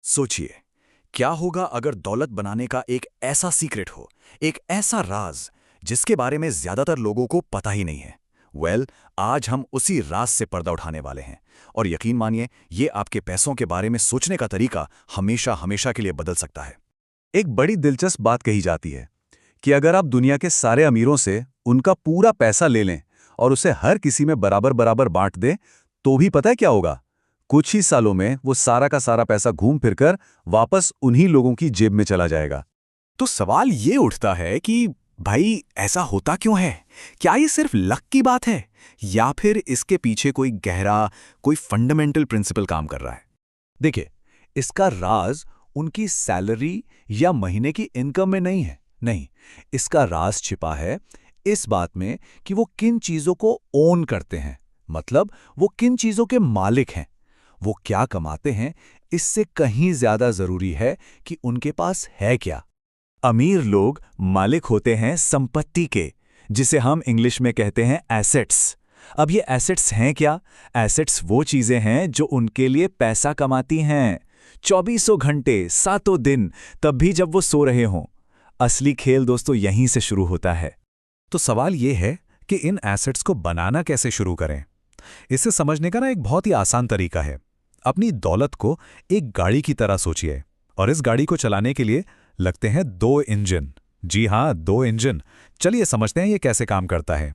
सोचिए, क्या होगा अगर दौलत बनाने का एक ऐसा सीक्रेट हो, एक ऐसा राज जिसके बारे में ज्यादातर लोगों को पता ही नहीं है। आज हम उसी राज से पर्दा उठाने वाले हैं। और यकीन मानिए, ये आपके पैसों के बारे में सोचने का तरीका हमेशा हमेशा के लिए बदल सकता है। एक बड़ी दिलचस्प बात कही जाती है कि अगर आप दुनिया के सारे अमीरों से उनका पूरा पैसा ले लें और उसे हर किसी में बराबर बराबर बांट दें, तो भी पता है क्या होगा? कुछ ही सालों में वो सारा का सारा पैसा घूम फिरकर वापस उन्हीं लोगों की जेब में चला जाएगा। तो सवाल ये उठता है कि भाई ऐसा होता क्यों है? क्या ये सिर्फ लक की बात है या फिर इसके पीछे कोई गहरा, कोई फंडामेंटल प्रिंसिपल काम कर रहा है? देखिए, इसका राज उनकी सैलरी या महीने की इनकम में नहीं है। नहीं, इसका राज छिपा है इस बात में कि वो किन चीजों को ओन करते हैं। मतलब वो किन चीजों के मालिक हैं, वो क्या कमाते हैं। इससे कहीं ज्यादा जरूरी है कि उनके पास है क्या। अमीर लोग मालिक होते हैं संपत्ति के, जिसे हम इंग्लिश में कहते हैं एसेट्स। अब ये एसेट्स हैं क्या? एसेट्स वो चीजें हैं जो उनके लिए पैसा कमाती हैं, चौबीसों घंटे, सातों दिन, तब भी जब वो सो रहे हों। असली खेल दोस्तों यहीं से शुरू होता है। तो सवाल ये है कि इन एसेट्स को बनाना कैसे शुरू करें। इसे समझने का एक बहुत ही आसान तरीका है। अपनी दौलत को एक गाड़ी की तरह सोचिए, और इस गाड़ी को चलाने के लिए लगते हैं दो इंजन। जी हाँ, दो इंजन। चलिए समझते हैं ये कैसे काम करता है।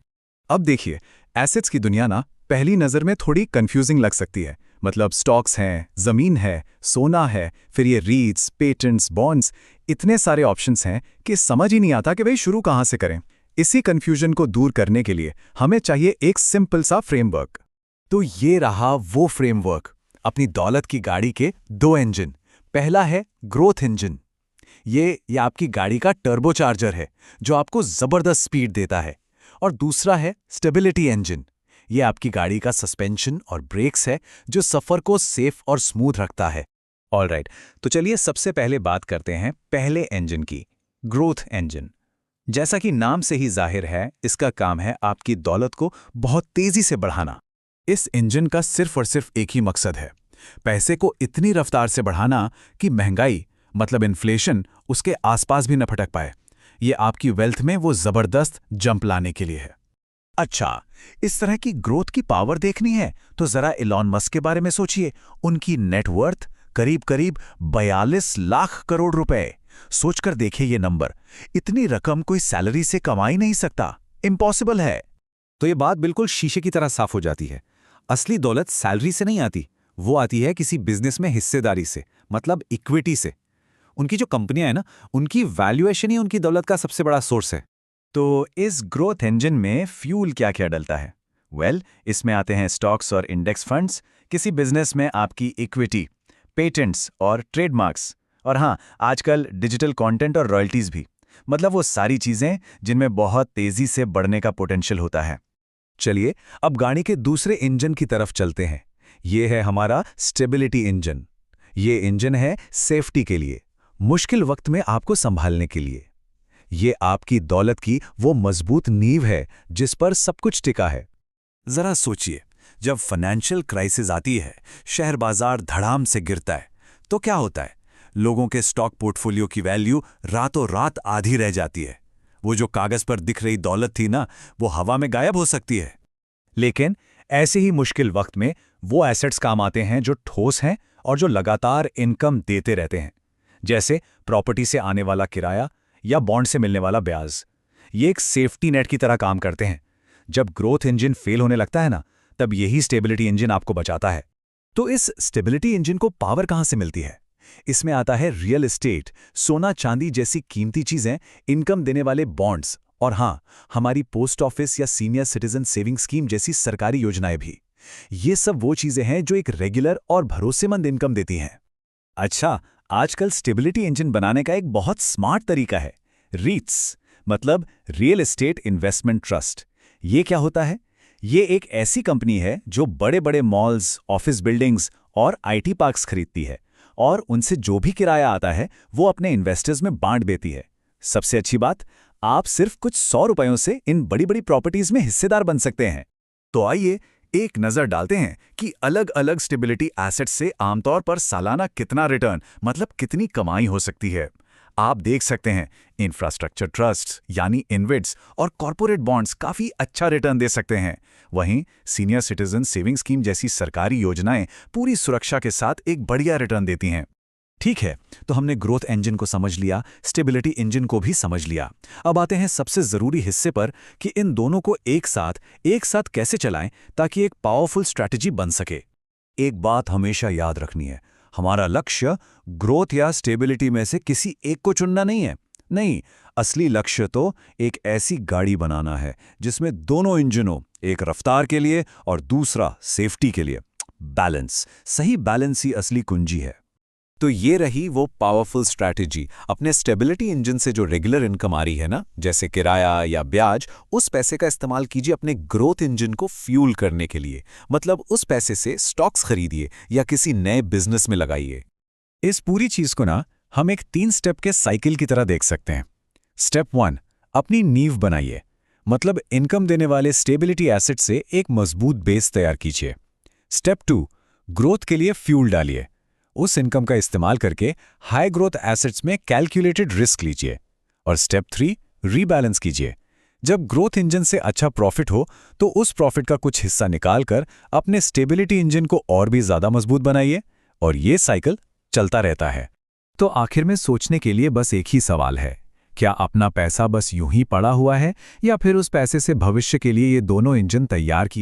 अब देखिए, एसेट्स की दुनिया पहली नज़र में थोड़ी कंफ्यूजिंग लग सकती है। मतलब स्टॉक्स हैं, ज़मीन है, सोना है, फिर ये रीट्स, पेटेंट्स, बॉन्ड्स, इतने सारे ऑप्शंस हैं कि समझ ही नहीं आता कि भाई शुरू कहाँ से करें। इसी कंफ्यूजन को दूर करने के लिए हमें चाहिए एक सिंपल सा फ्रेमवर्क। तो ये रहा वो फ्रेमवर्क, अपनी दौलत की गाड़ी के दो इंजन। पहला है ग्रोथ इंजन। ये आपकी गाड़ी का टर्बोचार्जर है जो आपको जबरदस्त स्पीड देता है। और दूसरा है स्टेबिलिटी इंजन। ये आपकी गाड़ी का सस्पेंशन और ब्रेक्स है जो सफर को सेफ और स्मूथ रखता है। ऑलराइट, तो चलिए सबसे पहले बात करते हैं पहले इंजन की, ग्रोथ इंजन। जैसा कि नाम से ही जाहिर है, इसका काम है आपकी दौलत को बहुत तेजी से बढ़ाना। इस इंजन का सिर्फ और सिर्फ एक ही मकसद है, पैसे को इतनी रफ्तार से बढ़ाना कि महंगाई मतलब इन्फ्लेशन उसके आसपास भी न फटक पाए। ये आपकी वेल्थ में वो जबरदस्त जंप लाने के लिए है। अच्छा, इस तरह की ग्रोथ की पावर देखनी है तो जरा इलॉन मस्क के बारे में सोचिए। उनकी नेटवर्थ करीब करीब 42 लाख करोड़ रुपए। सोचकर देखिए ये नंबर। इतनी रकम कोई सैलरी से कमा ही नहीं सकता, इम्पॉसिबल है। तो ये बात बिल्कुल शीशे की तरह साफ हो जाती है। असली दौलत सैलरी से नहीं आती, वो आती है किसी बिजनेस में हिस्सेदारी से, मतलब इक्विटी से। उनकी जो कंपनियां हैं उनकी वैल्यूएशन ही उनकी दौलत का सबसे बड़ा सोर्स है। तो इस ग्रोथ इंजन में फ्यूल क्या क्या डलता है? इसमें आते हैं स्टॉक्स और इंडेक्स फंड्स, किसी बिजनेस में आपकी इक्विटी, पेटेंट्स और ट्रेडमार्क्स, और हाँ, आजकल डिजिटल कंटेंट और रॉयल्टीज भी। मतलब वो सारी चीजें जिनमें बहुत तेजी से बढ़ने का पोटेंशियल होता है। चलिए अब गाड़ी के दूसरे इंजन की तरफ चलते हैं। ये है हमारा स्टेबिलिटी इंजन। ये इंजन है सेफ्टी के लिए, मुश्किल वक्त में आपको संभालने के लिए। ये आपकी दौलत की वो मजबूत नींव है जिस पर सब कुछ टिका है। जरा सोचिए, जब फाइनेंशियल क्राइसिस आती है, शेयर बाजार धड़ाम से गिरता है, तो क्या होता है? लोगों के स्टॉक पोर्टफोलियो की वैल्यू रातों रात आधी रह जाती है। वो जो कागज पर दिख रही दौलत थी वो हवा में गायब हो सकती है। लेकिन ऐसे ही मुश्किल वक्त में वो एसेट्स काम आते हैं जो ठोस हैं और जो लगातार इनकम देते रहते हैं। जैसे प्रॉपर्टी से आने वाला किराया या बॉन्ड से मिलने वाला ब्याज। ये एक सेफ्टी नेट की तरह काम करते हैं। जब ग्रोथ इंजन फेल होने लगता है तब यही स्टेबिलिटी इंजन आपको बचाता है। तो इस स्टेबिलिटी इंजन को पावर कहां से मिलती है? इसमें आता है रियल एस्टेट, सोना चांदी जैसी कीमती चीजें, इनकम देने वाले बॉन्ड्स, और हाँ, हमारी पोस्ट ऑफिस या सीनियर सिटीजन सेविंग स्कीम जैसी सरकारी योजनाएं भी। ये सब वो चीजें हैं जो एक रेगुलर और भरोसेमंद इनकम देती हैं। अच्छा, आजकल स्टेबिलिटी इंजन बनाने का एक बहुत स्मार्ट तरीका है, रीट्स, मतलब रियल एस्टेट इन्वेस्टमेंट ट्रस्ट। ये क्या होता है? ये एक ऐसी कंपनी है जो बड़े बड़े मॉल्स, ऑफिस बिल्डिंग्स और आईटी पार्क्स खरीदती है, और उनसे जो भी किराया आता है वो अपने इन्वेस्टर्स में बांट देती है। सबसे अच्छी बात, आप सिर्फ कुछ 100 रुपयों से इन बड़ी बड़ी प्रॉपर्टीज में हिस्सेदार बन सकते हैं। तो आइए एक नज़र डालते हैं कि अलग अलग स्टेबिलिटी एसेट्स से आमतौर पर सालाना कितना रिटर्न, मतलब कितनी कमाई हो सकती है। आप देख सकते हैं इंफ्रास्ट्रक्चर ट्रस्ट यानी इन्विट्स और कॉरपोरेट बॉन्ड्स काफ़ी अच्छा रिटर्न दे सकते हैं। वहीं सीनियर सिटीजन सेविंग स्कीम जैसी सरकारी योजनाएं पूरी सुरक्षा के साथ एक बढ़िया रिटर्न देती हैं। ठीक है, तो हमने ग्रोथ इंजन को समझ लिया, स्टेबिलिटी इंजन को भी समझ लिया। अब आते हैं सबसे ज़रूरी हिस्से पर कि इन दोनों को एक साथ कैसे चलाएं ताकि एक पावरफुल स्ट्रैटेजी बन सके। एक बात हमेशा याद रखनी है, हमारा लक्ष्य ग्रोथ या स्टेबिलिटी में से किसी एक को चुनना नहीं है। नहीं, असली लक्ष्य तो एक ऐसी गाड़ी बनाना है जिसमें दोनों इंजन हो, एक रफ्तार के लिए और दूसरा सेफ्टी के लिए। बैलेंस, सही बैलेंस ही असली कुंजी है। तो ये रही वो पावरफुल स्ट्रैटेजी। अपने स्टेबिलिटी इंजन से जो रेगुलर इनकम आ रही है ना, जैसे किराया या ब्याज, उस पैसे का इस्तेमाल कीजिए अपने ग्रोथ इंजन को फ्यूल करने के लिए। मतलब उस पैसे से स्टॉक्स खरीदिए या किसी नए बिजनेस में लगाइए। इस पूरी चीज को ना हम एक 3 स्टेप के साइकिल की तरह देख सकते हैं। स्टेप 1, अपनी नींव बनाइए, मतलब इनकम देने वाले स्टेबिलिटी एसेट से एक मजबूत बेस तैयार कीजिए। स्टेप 2, ग्रोथ के लिए फ्यूल डालिए। उस इनकम का इस्तेमाल करके हाई ग्रोथ एसेट्स में कैलकुलेटेड रिस्क लीजिए। और स्टेप 3, रीबैलेंस कीजिए। जब ग्रोथ इंजन से अच्छा प्रॉफिट हो तो उस प्रॉफिट का कुछ हिस्सा निकालकर अपने स्टेबिलिटी इंजन को और भी ज्यादा मजबूत बनाइए, और ये साइकिल चलता रहता है। तो आखिर में सोचने के लिए बस एक ही सवाल है, क्या अपना पैसा बस यूं ही पड़ा हुआ है या फिर उस पैसे से भविष्य के लिए ये दोनों इंजन तैयार किए